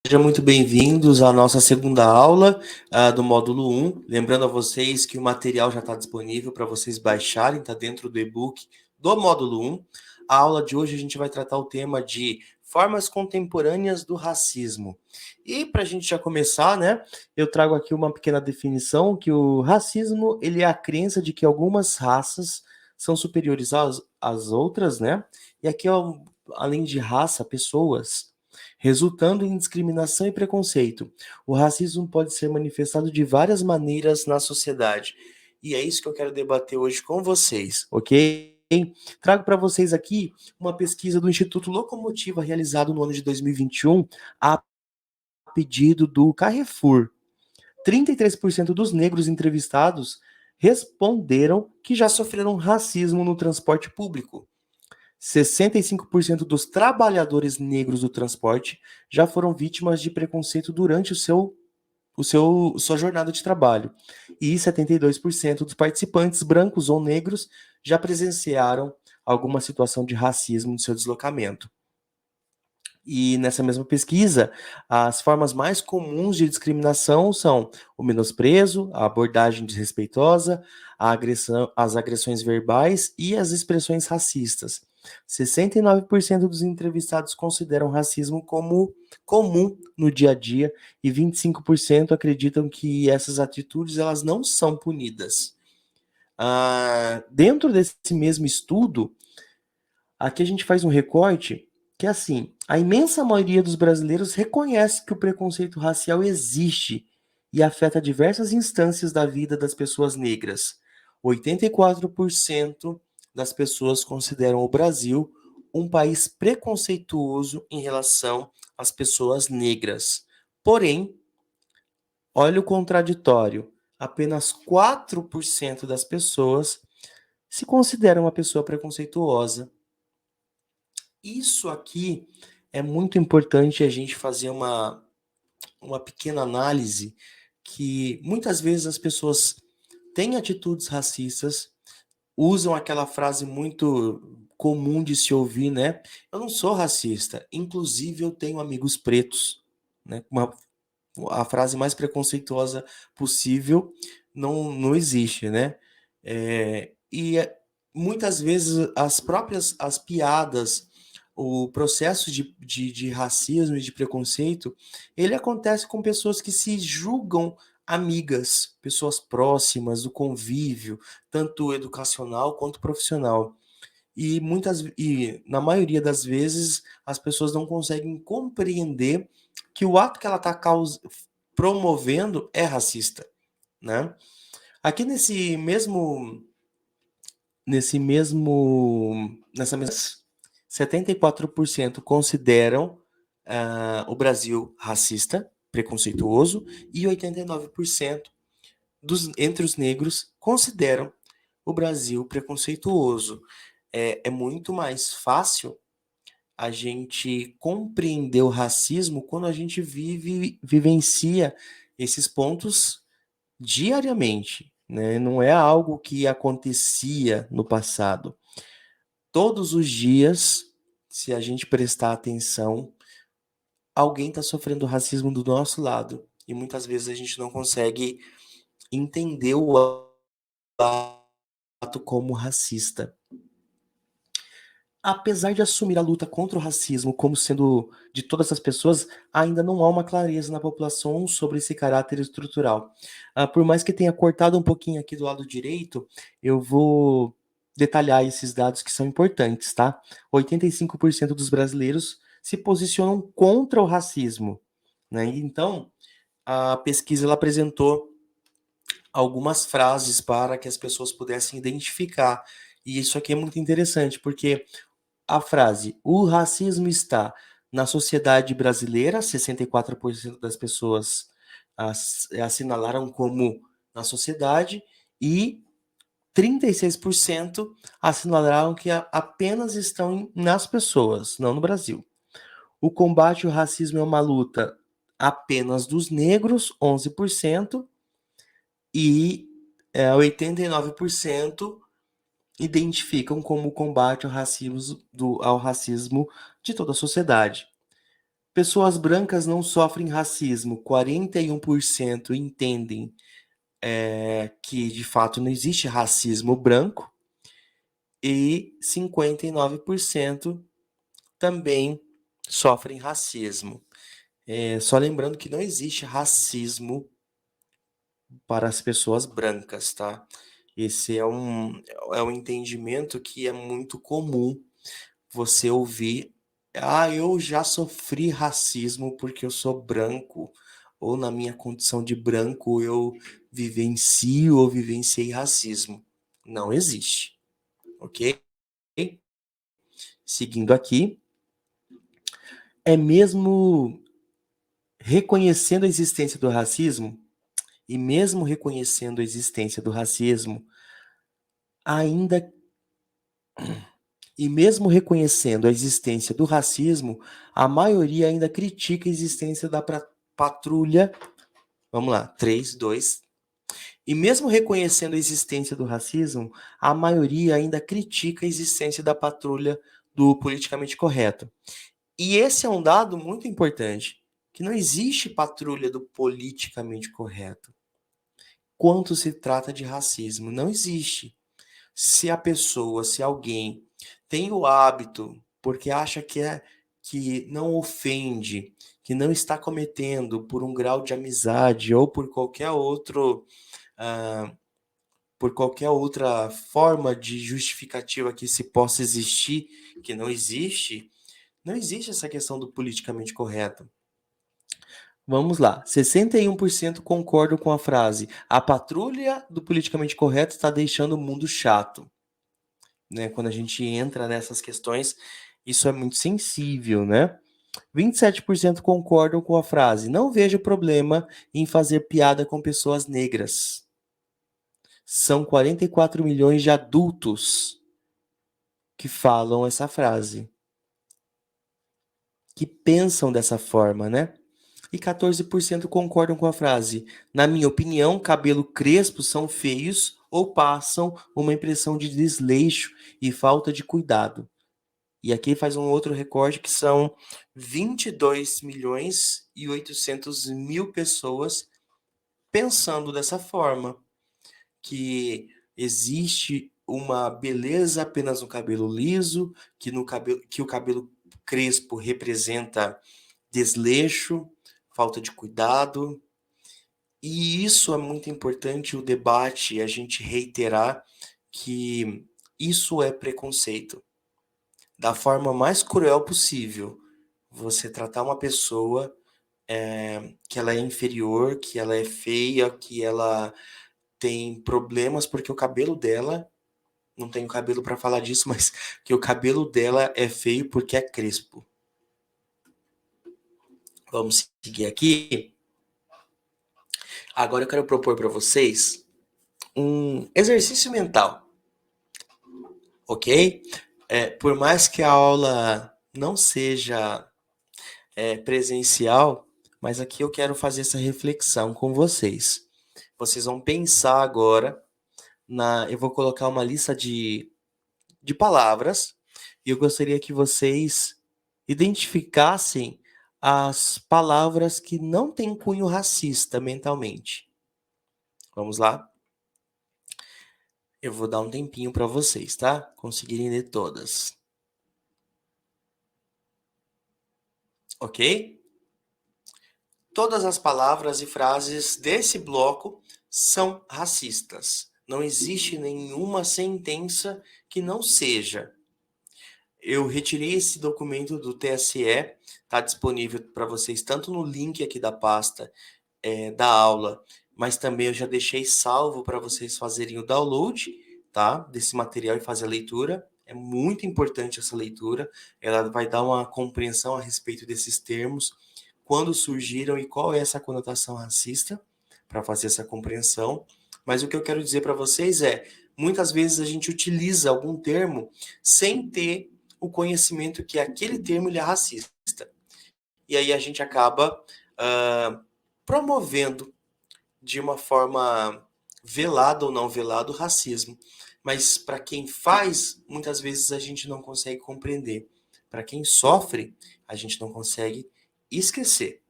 Sejam muito bem-vindos à nossa segunda aula do módulo 1. Lembrando a vocês que o material já está disponível para vocês baixarem, está dentro do e-book do módulo 1. A aula de hoje a gente vai tratar o tema de formas contemporâneas do racismo. E para a gente já começar, né, eu trago aqui uma pequena definição que o racismo ele é a crença de que algumas raças são superiores às outras, né? E aqui, além de raça, pessoas resultando em discriminação e preconceito. O racismo pode ser manifestado de várias maneiras na sociedade. E é isso que eu quero debater hoje com vocês, ok? Trago para vocês aqui uma pesquisa do Instituto Locomotiva realizado no ano de 2021 a pedido do Carrefour. 33% dos negros entrevistados responderam que já sofreram racismo no transporte público. 65% dos trabalhadores negros do transporte já foram vítimas de preconceito durante sua jornada de trabalho. E 72% dos participantes brancos ou negros já presenciaram alguma situação de racismo no seu deslocamento. E nessa mesma pesquisa, as formas mais comuns de discriminação são o menosprezo, a abordagem desrespeitosa, as agressões verbais e as expressões racistas. 69% dos entrevistados consideram racismo como comum no dia a dia e 25% acreditam que essas atitudes elas não são punidas. Dentro desse mesmo estudo, aqui a gente faz um recorte que é assim, a imensa maioria dos brasileiros reconhece que o preconceito racial existe e afeta diversas instâncias da vida das pessoas negras. 84% das pessoas consideram o Brasil um país preconceituoso em relação às pessoas negras. Porém, olha o contraditório, apenas 4% das pessoas se consideram uma pessoa preconceituosa. Isso aqui é muito importante a gente fazer uma pequena análise que muitas vezes as pessoas têm atitudes racistas, usam aquela frase muito comum de se ouvir, né? Eu não sou racista, inclusive eu tenho amigos pretos, né? A frase mais preconceituosa possível não existe, né? Muitas vezes as piadas, o processo de racismo e de preconceito, ele acontece com pessoas que se julgam amigas, pessoas próximas do convívio, tanto educacional quanto profissional. E na maioria das vezes as pessoas não conseguem compreender que o ato que ela está promovendo é racista, né? Aqui nessa mesma 74% consideram o Brasil racista, preconceituoso, e 89% entre os negros consideram o Brasil preconceituoso. É muito mais fácil a gente compreender o racismo quando a gente vivencia esses pontos diariamente, né? Não é algo que acontecia no passado. Todos os dias, se a gente prestar atenção, alguém está sofrendo racismo do nosso lado. E muitas vezes a gente não consegue entender o ato como racista. Apesar de assumir a luta contra o racismo como sendo de todas as pessoas, ainda não há uma clareza na população sobre esse caráter estrutural. Por mais que tenha cortado um pouquinho aqui do lado direito, eu vou detalhar esses dados que são importantes, tá? 85% dos brasileiros se posicionam contra o racismo, né? Então, a pesquisa ela apresentou algumas frases para que as pessoas pudessem identificar. E isso aqui é muito interessante, porque a frase "o racismo está na sociedade brasileira", 64% das pessoas assinalaram como na sociedade, e 36% assinalaram que apenas estão nas pessoas, não no Brasil. O combate ao racismo é uma luta apenas dos negros, 11%, e 89% identificam como combate ao racismo de toda a sociedade. Pessoas brancas não sofrem racismo. 41% entendem que, de fato, não existe racismo branco. E 59% também sofrem racismo. Só lembrando que não existe racismo para as pessoas brancas, tá? Esse é um entendimento que é muito comum você ouvir. Ah, eu já sofri racismo porque eu sou branco, ou na minha condição de branco eu vivencio ou vivenciei racismo. Não existe, ok? Seguindo aqui, é mesmo reconhecendo a existência do racismo, e mesmo reconhecendo a existência do racismo, ainda e mesmo reconhecendo a existência do racismo, a maioria ainda critica a existência da patrulha. Vamos lá, 3, 2. E mesmo reconhecendo a existência do racismo, a maioria ainda critica a existência da patrulha do politicamente correto. E esse é um dado muito importante, que não existe patrulha do politicamente correto quando se trata de racismo. Não existe. Se alguém tem o hábito, porque acha que não ofende, que não está cometendo por um grau de amizade ou por qualquer outra forma de justificativa que se possa existir, que não existe, não existe essa questão do politicamente correto. Vamos lá, 61% concordam com a frase: a patrulha do politicamente correto está deixando o mundo chato. Né? Quando a gente entra nessas questões, isso é muito sensível, né? 27% concordam com a frase: não vejo problema em fazer piada com pessoas negras. São 44 milhões de adultos que falam essa frase, que pensam dessa forma, né? E 14% concordam com a frase: na minha opinião, cabelo crespo são feios ou passam uma impressão de desleixo e falta de cuidado. E aqui faz um outro recorte que são 22 milhões e 800 mil pessoas pensando dessa forma, que existe uma beleza apenas no cabelo liso, que o cabelo crespo representa desleixo, falta de cuidado. E isso é muito importante, o debate, a gente reiterar que isso é preconceito. Da forma mais cruel possível, você tratar uma pessoa que ela é inferior, que ela é feia, que ela tem problemas porque o cabelo dela, não tenho cabelo para falar disso, mas que o cabelo dela é feio porque é crespo. Vamos seguir aqui. Agora eu quero propor para vocês um exercício mental, ok? Por mais que a aula não seja presencial, mas aqui eu quero fazer essa reflexão com vocês. Vocês vão pensar agora eu vou colocar uma lista de palavras e eu gostaria que vocês identificassem as palavras que não têm cunho racista mentalmente. Vamos lá? Eu vou dar um tempinho para vocês, tá? Conseguirem ler todas. Ok? Todas as palavras e frases desse bloco são racistas. Não existe nenhuma sentença que não seja. Eu retirei esse documento do TSE, está disponível para vocês tanto no link aqui da pasta da aula, mas também eu já deixei salvo para vocês fazerem o download, tá, desse material e fazer a leitura. É muito importante essa leitura, ela vai dar uma compreensão a respeito desses termos, quando surgiram e qual é essa conotação racista, para fazer essa compreensão. Mas o que eu quero dizer para vocês muitas vezes a gente utiliza algum termo sem ter o conhecimento que aquele termo ele é racista. E aí a gente acaba promovendo de uma forma velada ou não velada o racismo. Mas para quem faz, muitas vezes a gente não consegue compreender. Para quem sofre, a gente não consegue esquecer.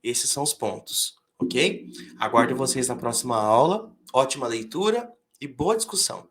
Esses são os pontos, ok? Aguardo vocês na próxima aula. Ótima leitura e boa discussão.